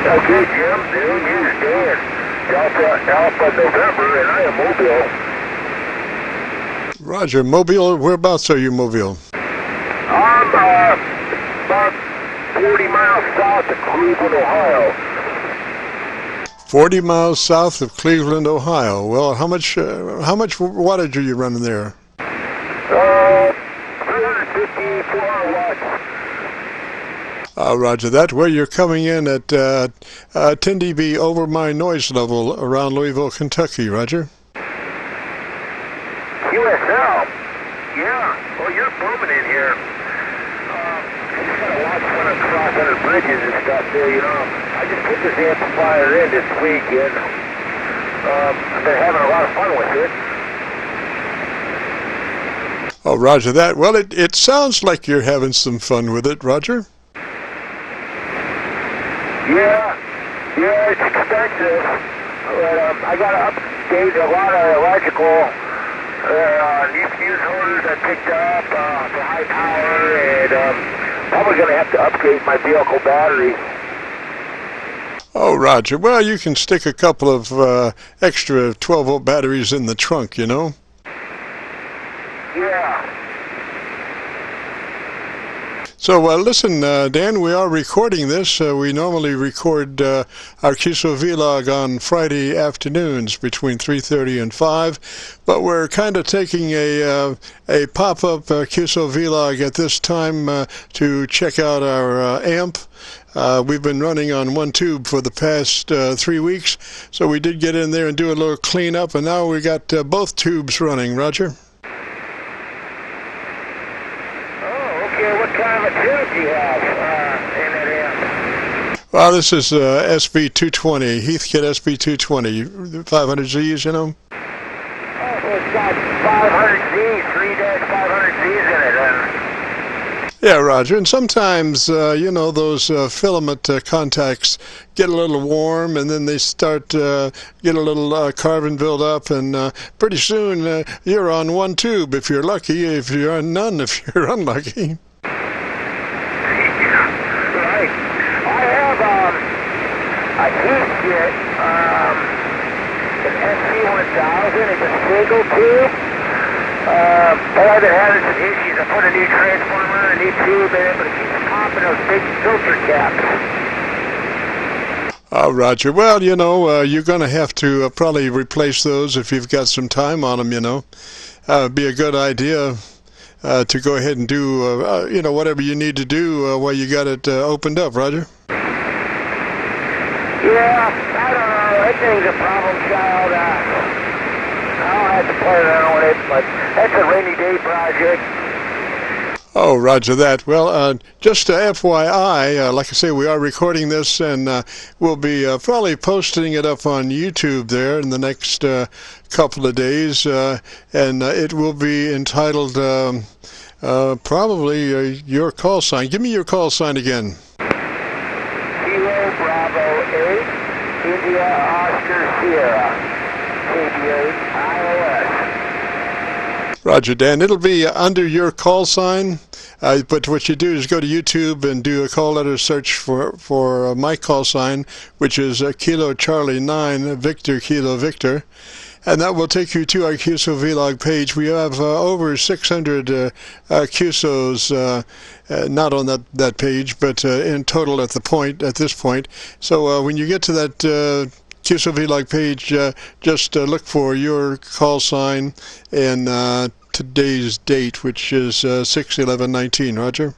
Okay, Jim, dude, here's Dan. Alpha November, and I am Mobile. Roger, Mobile. Whereabouts are you, Mobile? I'm about 40 miles south of Cleveland, Ohio. 40 miles south of Cleveland, Ohio. Well, how much wattage are you running there? 350 4 watts. Roger that. Well, you're coming in at 10 dB over my noise level around Louisville, Kentucky. Roger. QSL? Yeah. Well, you're booming in here. I just gotta watch when I'm crossing the bridges and stuff there, you know. I just put this amplifier in this week, and I've been having a lot of fun with it. Oh, Roger that. Well, it sounds like you're having some fun with it, Roger. Yeah, it's expensive, but I got to update a lot of electrical. New fuse holders I picked up for high power, and probably going to have to upgrade my vehicle battery. Oh, Roger. Well, you can stick a couple of extra 12-volt batteries in the trunk, you know. Yeah. So, listen, Dan, we are recording this. We normally record our Qso-Vlog on Friday afternoons between 3:30 and 5, but we're kind of taking a pop-up Qso-Vlog at this time to check out our amp. We've been running on one tube for the past 3 weeks, so we did get in there and do a little cleanup, and now we got both tubes running. Roger? What kind of a tube do you have in that amp? Well, this is SB220, HEATHKIT SB220, 500Zs, you know? Oh, so it's got 500Zs, 3-500Zs in it, Yeah, Roger. And sometimes, you know, those filament contacts get a little warm, and then they start get a little carbon build up, and pretty soon you're on one tube if you're lucky, if you're on none if you're unlucky. Right. I have a HEATHKIT, an SC1000. It's a single tube. But I've been having some issues. I put a new transformer, a new tube in it, but it keeps popping those big filter caps. Oh, Roger. Well, you know, you're going to have to probably replace those if you've got some time on them, you know. It'd be a good idea to go ahead and do, you know, whatever you need to do while you got it opened up, Roger. Yeah, I don't know. That thing's a problem child. I'll have to play around with it, but that's a rainy day project. Oh, Roger that. Well, just FYI, like I say, we are recording this, and we'll be probably posting it up on YouTube there in the next couple of days, and it will be entitled probably your call sign. Give me your call sign again. Kilo Bravo 8, India Oscar Sierra, KB8IOS. Roger, Dan. It'll be under your call sign, but what you do is go to YouTube and do a call letter search for my call sign, which is Kilo Charlie 9 Victor Kilo Victor, and that will take you to our Qso-Vlog page. We have over 600 Qsos, not on that page, but in total at this point. So when you get to that Qso-Vlog page, just look for your call sign and today's date, which is 6/11/19. Roger.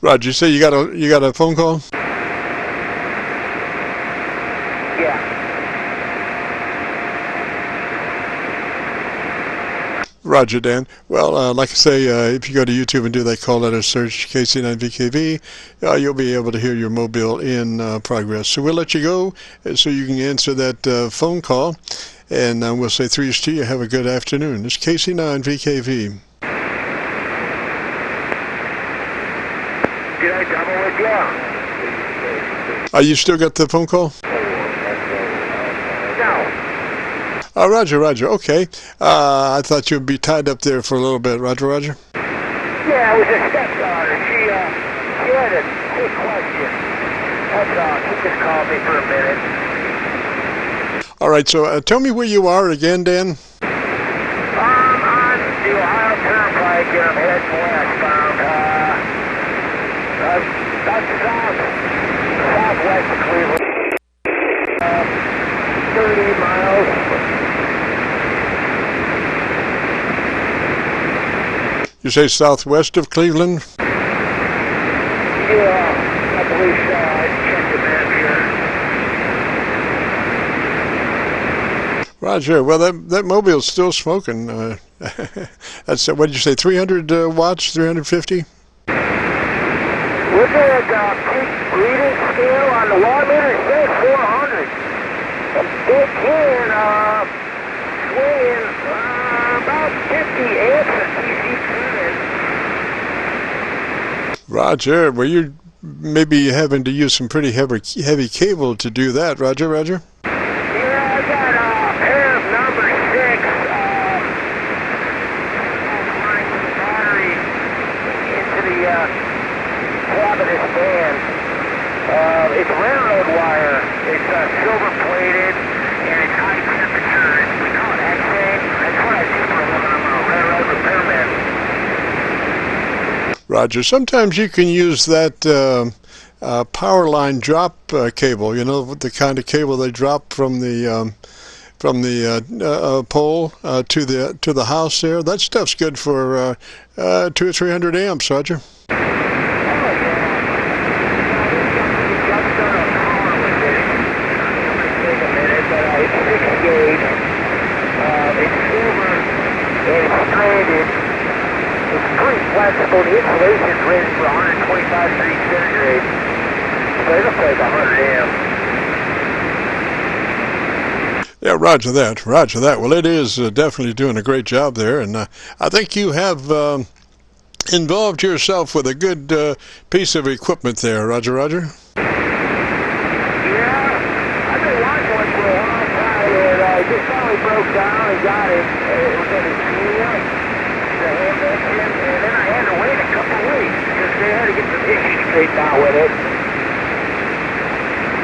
Roger, you say you got a phone call? Yeah. Roger, Dan. Well, like I say, if you go to YouTube and do that call letter search, KC9VKV, you'll be able to hear your mobile in progress. So we'll let you go so you can answer that phone call, and we'll say threes to you. Have a good afternoon. This is KC9VKV. Did I double with you? You still got the phone call? now. Roger, Roger. Okay. I thought you'd be tied up there for a little bit. Roger, Roger. Yeah, it was a stepdaughter. She had a quick question. That's all. She just called me for a minute. All right, so tell me where you are again, Dan. I'm on the Ohio Turnpike and I'm heading westbound. That's southwest of Cleveland. 30 miles. You say southwest of Cleveland? Yeah, I believe so. I checked the map here. Roger. Well, that mobile's still smoking. That's what did you say? 300 watts, 350. Looking at the peak reading scale on the watt meter, it says 400. A big can swinging about 50 amps at DC current. Roger. Well, you're maybe having to use some pretty heavy cable to do that. Roger, Roger. Yeah, I got a pair of number 6 lines of the battery into the top of this band. It's railroad wire. It's silver plated and it's high temperature. We call it hexane. That's what I do for a living. I'm a railroad repairman. Roger. Sometimes you can use that power line drop cable. You know, the kind of cable they drop from the pole to the house there. That stuff's good for 200 or 300 amps. Roger. It's pretty flexible. The insulation is rated for 125 degrees centigrade. So it'll take 100 amps. Yeah, roger that. Roger that. Well, it is definitely doing a great job there, and I think you have involved yourself with a good piece of equipment there. Roger, Roger. Yeah, I've been watching one for a long time, and I just finally broke down and got it. It was in the hand engine, and then I had to wait a couple of weeks because they had to get some issues straightened out with it.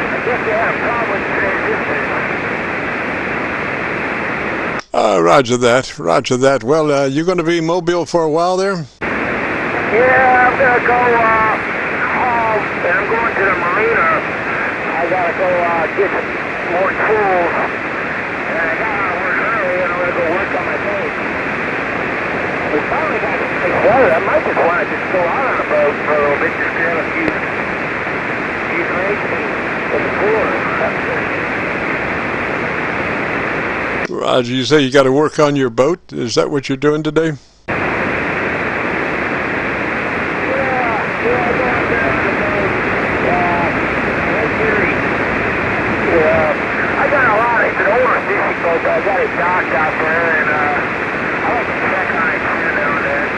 I guess they had a problem with transistors. Roger that. Roger that. Well, you're going to be mobile for a while there? Yeah, I'm going to go home, and I'm going to the marina. I got to go get some more tools, and I got out of work early, and I'm going to go work on my boat. We finally got some nice weather. I might just want to just go out on a boat for a little bit, just grab a few drinks and the pool. Roger, you say you got to work on your boat. Is that what you're doing today? Yeah, I got on the boat. I got a lot of, it's an older fishing boat, but I got it docked out there, and I like to check on it here now and then.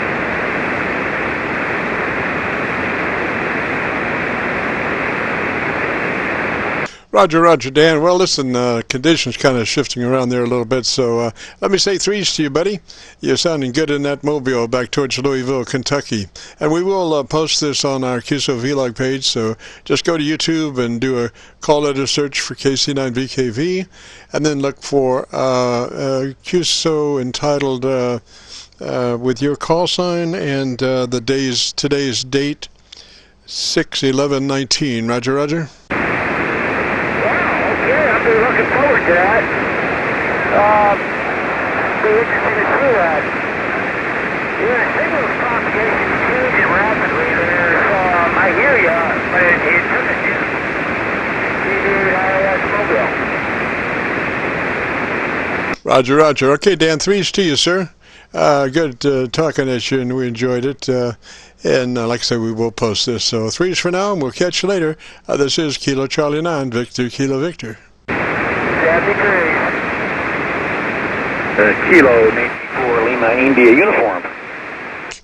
Roger, Roger, Dan. Well, listen, conditions kind of shifting around there a little bit, so let me say threes to you, buddy. You're sounding good in that mobile back towards Louisville, Kentucky. And we will post this on our Qso-Vlog page, so just go to YouTube and do a call letter search for KC9VKV, and then look for Qso entitled with your call sign and today's date, 6/11/19. Roger, Roger. I've been looking forward to that. Be interesting to see that. Yeah, signal propagation is changing rapidly there. I hear you, but it doesn't do CD-IOS mobile. Roger, Roger. Okay, Dan, threes to you, sir. Good talking at you, and we enjoyed it. And like I said, we will post this. So threes for now, and we'll catch you later. This is Kilo Charlie 9, Victor Kilo Victor. Kilo 94 Lima India uniform.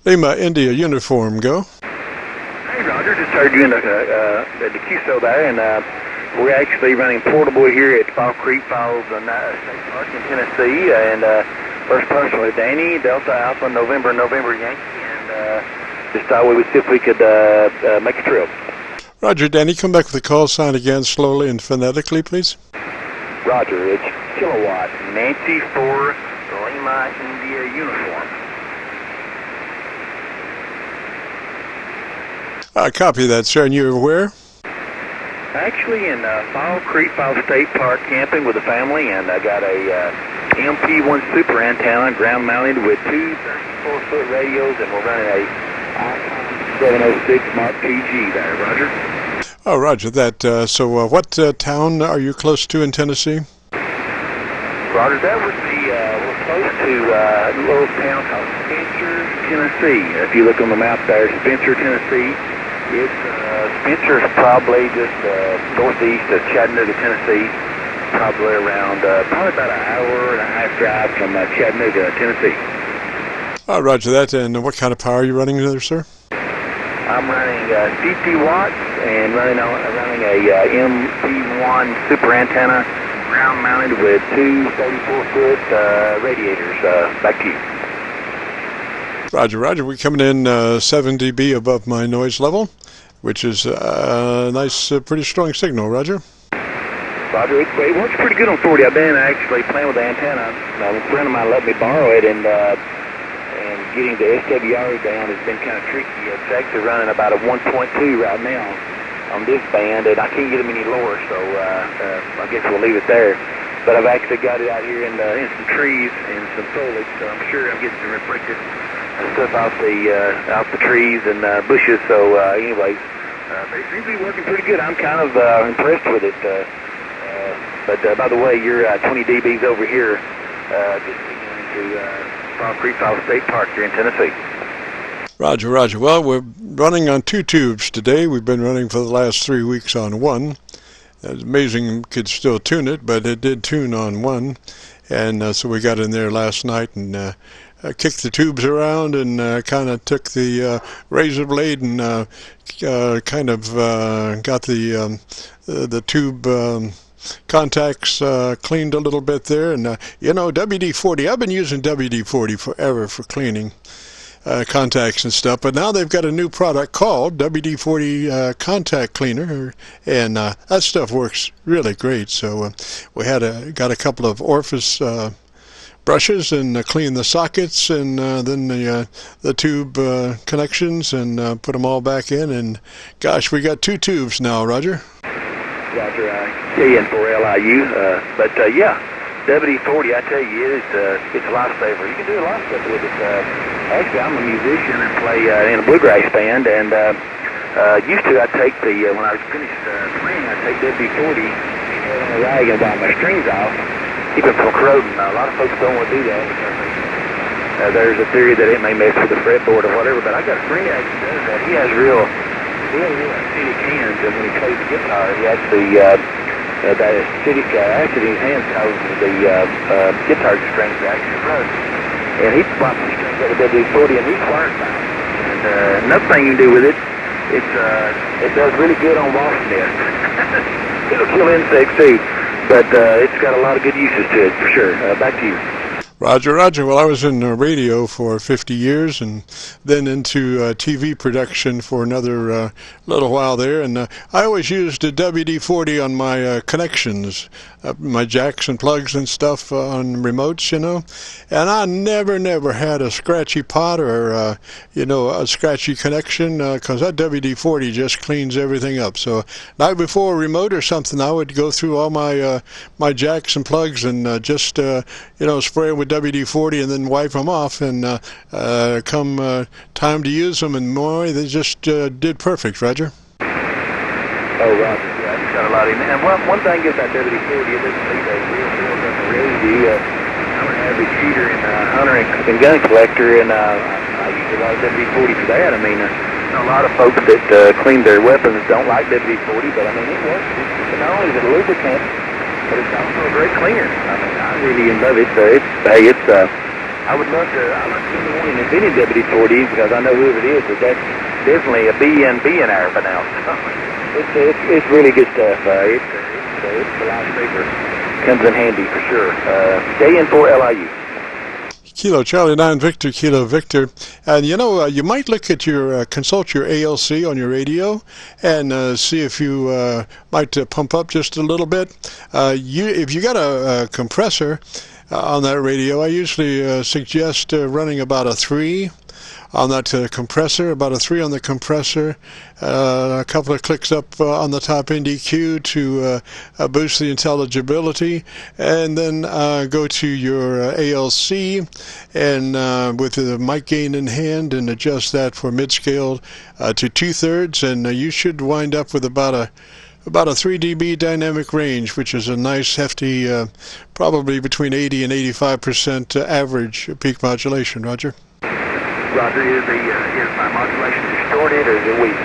Lima India uniform, go. Hey Roger, just heard you in the Qso there, and We're actually running portable here at Fall Creek Falls State Park in Tennessee, and first person with Danny, Delta Alpha, November Yankee, and just thought we would see if we could make a trip. Roger, Danny, come back with the call sign again slowly and phonetically, please. Roger, it's Kilowatt, Nancy 4, Lima, India uniform. Copy that, sir. And you're where? Actually in Fall Creek Falls State Park camping with a family, and I got a MP1 super antenna ground mounted with two 34-foot radios, and we're running a Icon 706 Mark PG there, Roger. Oh, Roger that. So what town are you close to in Tennessee? Roger, that would be, we're close to a little town called Spencer, Tennessee. If you look on the map there, Spencer, Tennessee. It's, Spencer's probably just northeast of Chattanooga, Tennessee. Probably around, probably about an hour and a half drive from Chattanooga, Tennessee. Oh, Roger that. And what kind of power are you running there, sir? I'm running 50 watts and running a MP1 super antenna, ground mounted with two 34-foot radiators. Back to you. Roger, Roger. We're coming in 7 dB above my noise level, which is a nice, pretty strong signal. Roger. Roger, it works pretty good on 40. I've been actually playing with the antenna. A friend of mine let me borrow it, and getting the SWR down has been kind of tricky. It's actually running about a 1.2 right now on this band, and I can't get them any lower, so I guess we'll leave it there. But I've actually got it out here in some trees and some foliage, so I'm sure I'm getting some reflected stuff off the trees and bushes. So anyways, but it seems to be working pretty good. I'm kind of impressed with it. But by the way, you're 20 dBs over here, just into Fall Creek Falls State Park here in Tennessee. Roger, Roger. Well, we're running on 2 tubes today. We've been running for the last 3 weeks on 1. It's amazing you could still tune it, but it did tune on 1. And so we got in there last night and kicked the tubes around and kind of took the razor blade and kind of got the tube contacts cleaned a little bit there. And you know, WD-40, I've been using WD-40 forever for cleaning contacts and stuff, but now they've got a new product called WD-40 contact cleaner, and that stuff works really great. So we had got a couple of orifice brushes and cleaned the sockets and then the tube connections and put them all back in, and gosh, we got 2 tubes now. Roger. Roger, KN4LIU, but yeah, WD-40, I tell you, it's a lifesaver. You can do a lot of stuff with it. Actually, I'm a musician and play in a bluegrass band, and used to, I'd take when I was finished playing, I'd take WD-40 on a rag and wipe my strings off, keep it from corroding. A lot of folks don't want to do that because there's a theory that it may mess with the fretboard or whatever, but I got a friend that actually does that. He has real acidic hands, and when he plays the guitar, he actually, that acidic acid in his hands causes the guitar strings to actually rust. And he wipes the strings out with WD-40, and he's wired by it. And another thing you can do with it, it does really good on washing it. It'll kill insects too, but it's got a lot of good uses to it for sure. Back to you. Roger, Roger. Well, I was in radio for 50 years and then into TV production for another little while there. And I always used a WD-40 on my connections, my jacks and plugs and stuff on remotes, you know. And I never had a scratchy pot or, you know, a scratchy connection because that WD-40 just cleans everything up. So night before a remote or something, I would go through all my my jacks and plugs and just, you know, spray them with WD-40 and then wipe them off, and come time to use them, and boy, they just did perfect. Roger. Oh, Roger, yeah, it's got a lot in it. And one thing about WD-40, it doesn't leave a real build up of residue. I'm an average shooter and hunter and gun collector, and I use a lot of WD-40 for that. I mean, a lot of folks that clean their weapons don't like WD-40, but I mean, it works. Not only is it a lubricant, but it's also a great cleaner. I mean, I really love it. I would love to be the one inventing WD-40 because I know whoever it is, but that's definitely a billionaire by now. It's really good stuff. It's a lifesaver. Comes in handy for sure. KN4LIU. Kilo Charlie 9 Victor Kilo Victor. And you know, you might look at your consult your ALC on your radio and see if you might pump up just a little bit. If you got a compressor on that radio, I usually suggest running about a 3 on that compressor, about a 3 on the compressor, a couple of clicks up on the top NDQ to boost the intelligibility, and then go to your ALC and with the mic gain in hand and adjust that for mid-scale to 2/3, and you should wind up with about a 3 dB dynamic range, which is a nice hefty, probably between 80 and 85% average peak modulation. Roger? Roger, is my modulation distorted or is it weak?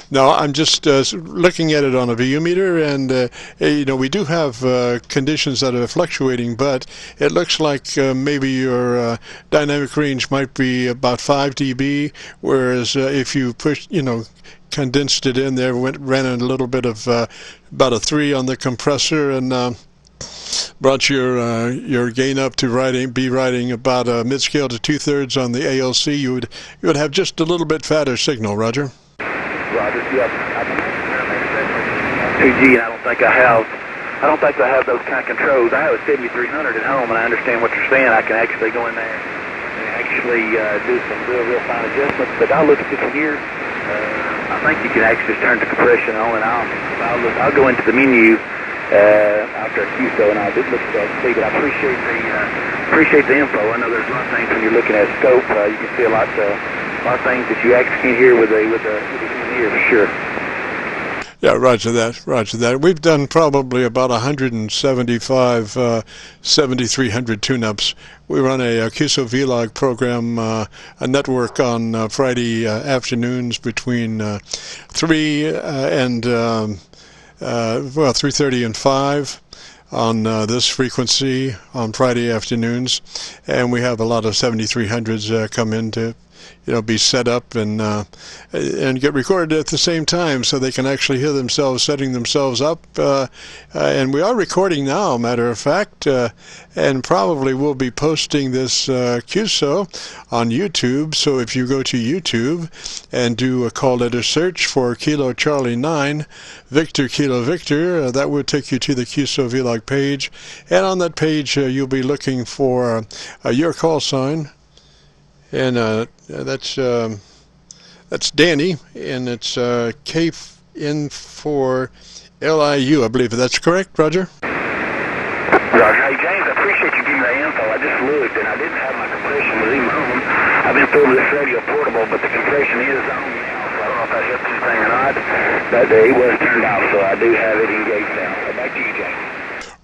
No, I'm just looking at it on a VU meter, and you know, we do have conditions that are fluctuating, but it looks like maybe your dynamic range might be about 5 dB, whereas if you push, you know, condensed it in there, ran in a little bit of about a 3 on the compressor, and brought your gain up to be riding about mid-scale to 2/3 on the ALC, you would have just a little bit fatter signal. Roger? Roger, yep. 2G, and I don't think I have those kind of controls. I have a 7300 at home, and I understand what you're saying. I can actually go in there and actually do some real fine adjustments. But I'll look at this one here. I think you can actually turn the compression on and off. I'll go into the menu after a Qso, and I'll look at that and see. But I appreciate the info. I know there's a lot of things when you're looking at scope. You can see a lot of things that you actually can't hear with the ear for sure. Yeah, roger that. We've done probably about 175 7300 tune-ups. We run a Qso-Vlog program, a network on Friday afternoons between 3 and 3:30 and 5 on this frequency on Friday afternoons, and we have a lot of 7300s come in to, you know, be set up and get recorded at the same time, so they can actually hear themselves setting themselves up. And we are recording now, matter of fact, and probably will be posting this Qso on YouTube. So if you go to YouTube and do a call letter search for Kilo Charlie 9 Victor Kilo Victor, that will take you to the Qso-Vlog page, and on that page you'll be looking for your call sign. And that's Danny, and it's KN4LIU, I believe. That's correct, Roger? Roger. Hey, James, I appreciate you giving me that info. I just looked, and I didn't have my compression was even on. I've been filming this radio portable, but the compression is on now, so I don't know if that helps anything or not. But it was turned off, so I do have it engaged now. So back to you, James.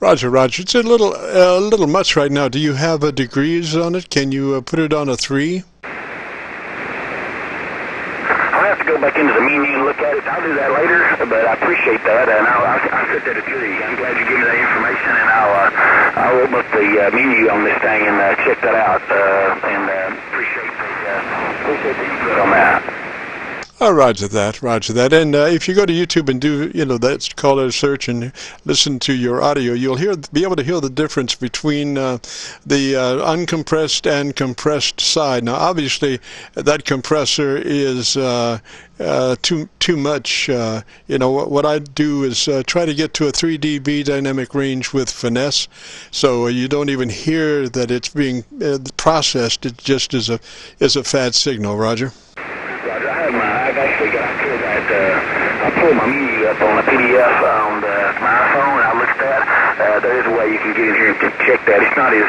Roger. It's a little much right now. Do you have degrees on it? Can you put it on a 3? I'll have to go back into the menu and look at it. I'll do that later, but I appreciate that, and I'll set that at 3. I'm glad you gave me that information, and I'll open up the menu on this thing and check that out, and appreciate the input on that. Oh, roger that. And if you go to YouTube and do, you know, that's call it a search and listen to your audio, you'll be able to hear the difference between the uncompressed and compressed side. Now, obviously, that compressor is too much. You know, what I do is try to get to a 3 dB dynamic range with finesse, so you don't even hear that it's being processed. It just is a fat signal. Roger. I pulled my menu up on a PDF on my iPhone, and I looked at that. There is a way you can get in here and check that. It's not as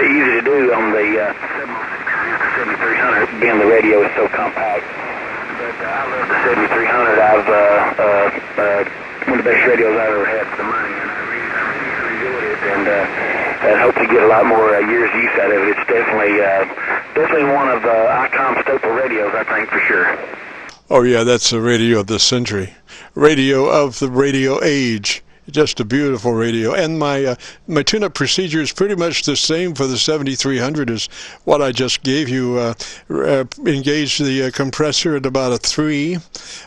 easy to do on the 7300. Again, the radio is so compact. But I love the 7300. I've one of the best radios I've ever had for the money, and I really enjoyed it. And hope to get a lot more years use out of it. It's definitely one of ICOM staple radios, I think, for sure. Oh yeah, that's the radio of the century, radio of the radio age. just a beautiful radio. And my tune-up procedure is pretty much the same for the 7300 as what I just gave you. Engage the compressor at about a 3.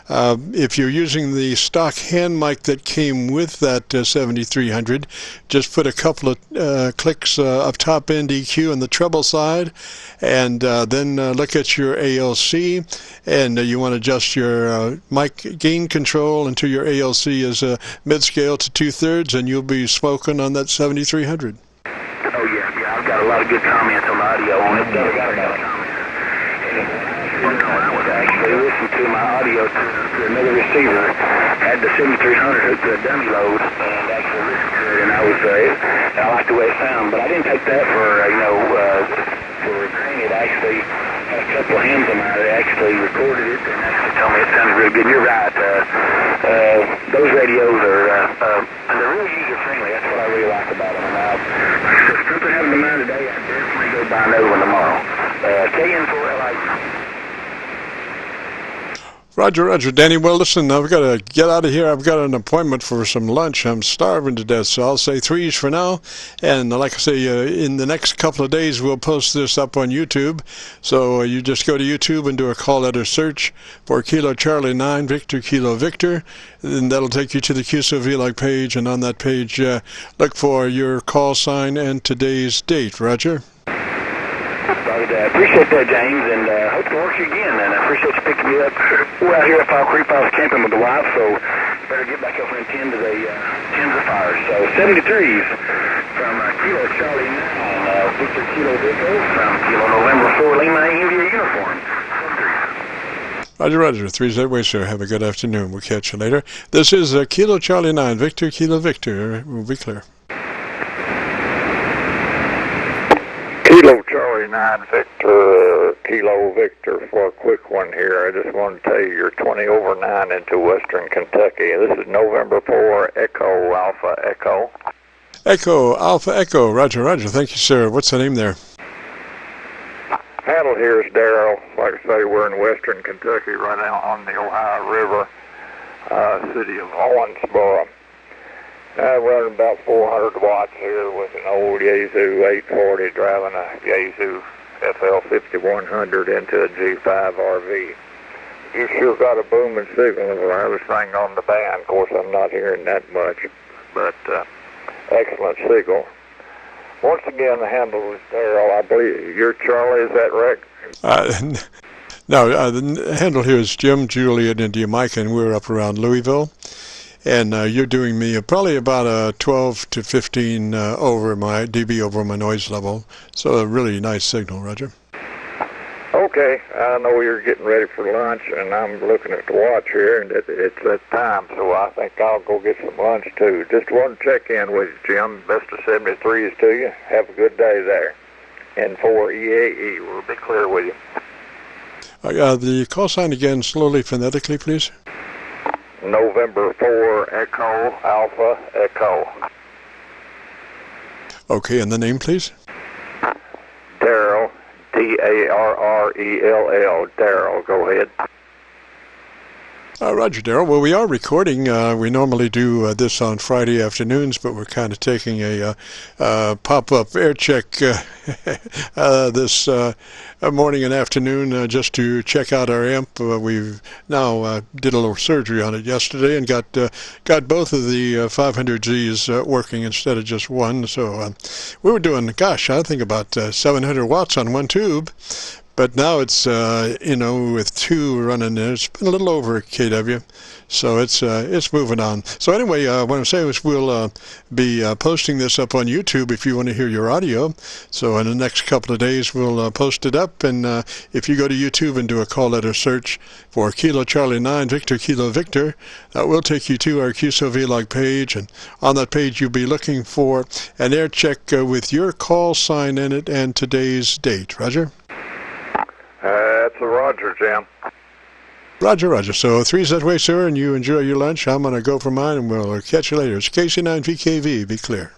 If you're using the stock hand mic that came with that 7300, just put a couple of clicks up top end EQ on the treble side, and then look at your ALC, and you want to adjust your mic gain control until your ALC is mid-scale to 2/3, and you'll be smoking on that 7300. Oh yeah, I've got a lot of good comments on the audio on it. I was actually listening to my audio to another receiver, had the 7300 hooked to a dummy load, and actually listened to it, and I liked the way it sounded, but I didn't take that for granted. I actually had a couple of hands of mine that actually recorded it and actually told me it sounded really good. You're right. Those radios they're real user-friendly. That's what I really like about them. If something happened to mine today, I'd definitely go buy another one tomorrow. KN4LIU. Roger, Roger. Danny, well, listen, I've got to get out of here. I've got an appointment for some lunch. I'm starving to death, so I'll say 3s for now. And like I say, in the next couple of days, we'll post this up on YouTube. So you just go to YouTube and do a call letter search for Kilo Charlie 9 Victor Kilo Victor. And that'll take you to the Qso-Vlog page. And on that page, look for your call sign and today's date. Roger. I appreciate that, James, and hope to work you again, and I appreciate you picking me up. We're out here at Fall Creek. I was camping with the wife, so better get back over and tend to the fires. So 73s from Kilo Charlie 9, Victor Kilo Victor from Kilo November 4 Lima India uniform. 73s. Roger, Roger. 3's that way, sir. Have a good afternoon. We'll catch you later. This is Kilo Charlie 9 Victor Kilo Victor. We'll be clear. Kilo Charlie 9 Victor Kilo Victor for a quick one here. I just want to tell you you're 20 over 9 into Western Kentucky. This is November 4 Echo Alpha Echo. Echo Alpha Echo. Roger, Roger. Thank you, sir. What's the name there? Handle here is Darrell. Like I say, we're in Western Kentucky right now on the Ohio River, city of Owensboro. I'm running about 400 watts here with an old Yaesu 840 driving a Yaesu FL5100 into a G5 RV. You sure got a booming signal of the loudest thing on the band. Of course, I'm not hearing that much, but excellent signal. Once again, the handle is Darrell. I believe you're Charlie, is that right? No, the handle here is Jim, Juliet, India, Mike, and we're up around Louisville. And you're doing me probably about 12 to 15 over my dB over my noise level. So a really nice signal, Roger. Okay, I know you're getting ready for lunch, and I'm looking at the watch here, and it's that time, so I think I'll go get some lunch too. Just want to check in with you, Jim. Best of 73s to you. Have a good day there. N4EAE, we'll be clear with you. The call sign again, slowly, phonetically, please. November 4 Echo Alpha Echo. Okay, and the name, please? Darrell, Darrell, Darrell, go ahead. Roger, Darrell. Well, we are recording. We normally do this on Friday afternoons, but we're kind of taking a pop-up air check this morning and afternoon just to check out our amp. We've now did a little surgery on it yesterday and got both of the 500Zs working instead of just one. So we were doing, gosh, I think about 700 watts on one tube. But now it's, with 2 running there, it's been a little over kW, so it's moving on. So anyway, what I'm saying is we'll be posting this up on YouTube if you want to hear your audio. So in the next couple of days, we'll post it up, and if you go to YouTube and do a call letter search for Kilo Charlie 9 Victor Kilo Victor, that will take you to our Qso-Vlog page, and on that page you'll be looking for an air check with your call sign in it and today's date. Roger? That's a Roger, Jim. Roger, Roger. So 3's that way, sir, and you enjoy your lunch. I'm going to go for mine, and we'll catch you later. It's KC9VKV. Be clear.